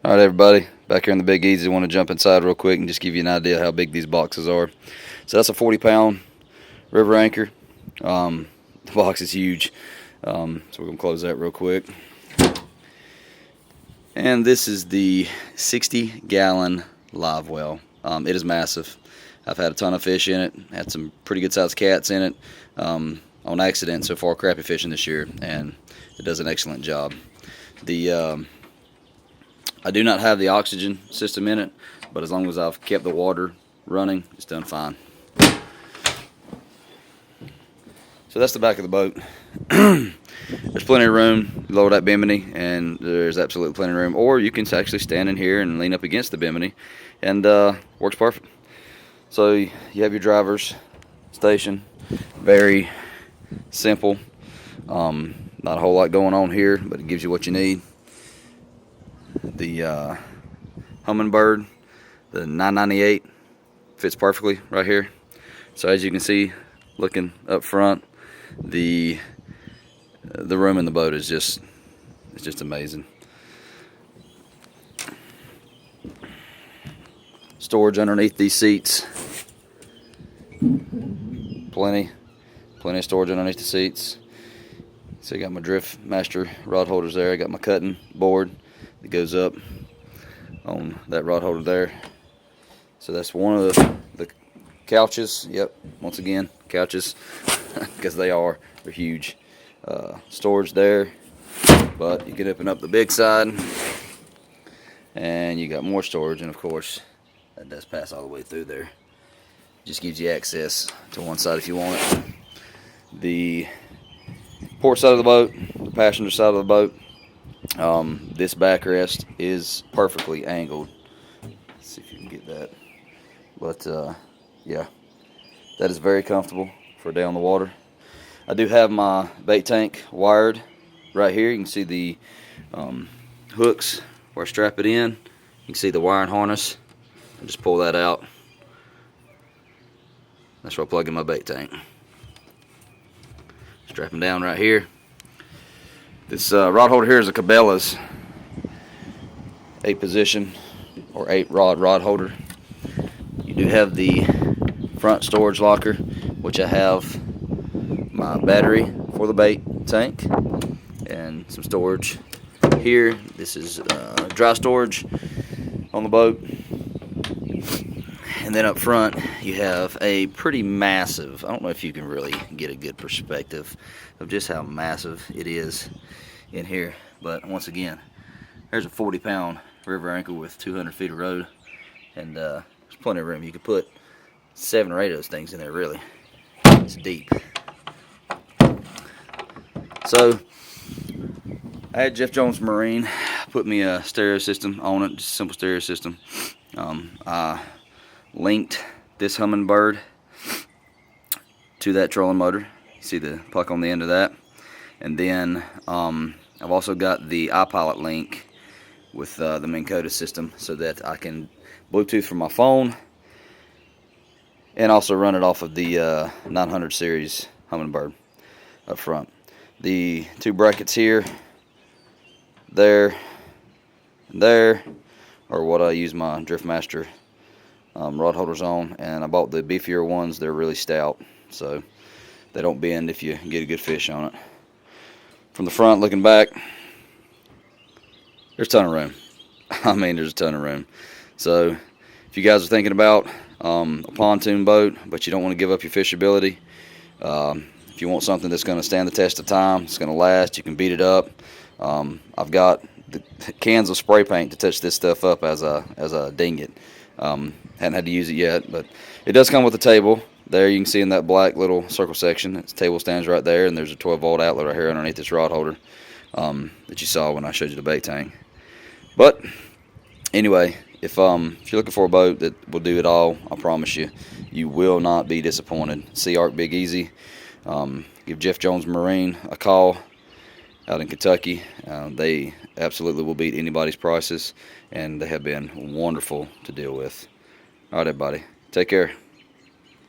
All right, everybody, back here in the Big Easy. I want to jump inside real quick and just give you an idea how big these boxes are. So that's a 40-pound river anchor. The box is huge, so we're going to close that real quick. And this is the 60-gallon live well. It is massive. I've had a ton of fish in it, had some pretty good sized cats in it on accident so far crappie fishing this year, and it does an excellent job. I do not have the oxygen system in it, but as long as I've kept the water running, it's done fine. So that's the back of the boat. There's plenty of room. You lower that bimini, and there's absolutely plenty of room. Or you can actually stand in here and lean up against the bimini, and works perfect. So you have your driver's station. Very simple. Not a whole lot going on here, but it gives you what you need. The Humminbird, the 998, fits perfectly right here. So as you can see, looking up front, the room in the boat is just amazing. Storage underneath these seats. Plenty of storage underneath the seats. So I got my Drift Master rod holders there. I got my cutting board that goes up on that rod holder there. So that's one of the couches. Yep, once again, couches, because they're huge. Storage there, but you can open up the big side, and you got more storage, and of course, that does pass all the way through there. Just gives you access to one side if you want it. The port side of the boat, the passenger side of the boat. This backrest is perfectly angled. Let's see if you can get that. But yeah, that is very comfortable for a day on the water. I do have my bait tank wired right here. You can see the hooks where I strap it in. You can see the wiring harness. I just pull that out. That's where I plug in my bait tank. Strap them down right here. This rod holder here is a Cabela's 8-position or 8-rod holder. You do have the front storage locker, which I have my battery for the bait tank and some storage here. This is dry storage on the boat. And then up front you have a pretty massive, I don't know if you can really get a good perspective of just how massive it is in here, but once again, there's a 40-pound river anchor with 200 feet of road, and there's plenty of room. You could put 7 or 8 of those things in there, really. It's deep. So I had Jeff Jones Marine put me a stereo system on it, just a simple stereo system. I linked this Humminbird to that trolling motor. You see the puck on the end of that. And then I've also got the iPilot link with the Minn Kota system, so that I can Bluetooth from my phone and also run it off of the 900 series Humminbird up front. The 2 brackets here, there, and there are what I use my Drift Master rod holders on, and I bought the beefier ones. They're really stout, so they don't bend if you get a good fish on it. From the front looking back, there's a ton of room. I mean, there's a ton of room. So if you guys are thinking about a pontoon boat, but you don't want to give up your fishability, if you want something that's going to stand the test of time, it's going to last, you can beat it up. I've got the cans of spray paint to touch this stuff up as I ding it. Hadn't had to use it yet, but it does come with a table. There you can see in that black little circle section, its table stands right there, and there's a 12-volt outlet right here underneath this rod holder that you saw when I showed you the bait tank. But anyway, if you're looking for a boat that will do it all, I promise you, you will not be disappointed. Sea Ark Big Easy. Give Jeff Jones Marine a call out in Kentucky. They absolutely will beat anybody's prices, and they have been wonderful to deal with. All right, everybody, take care.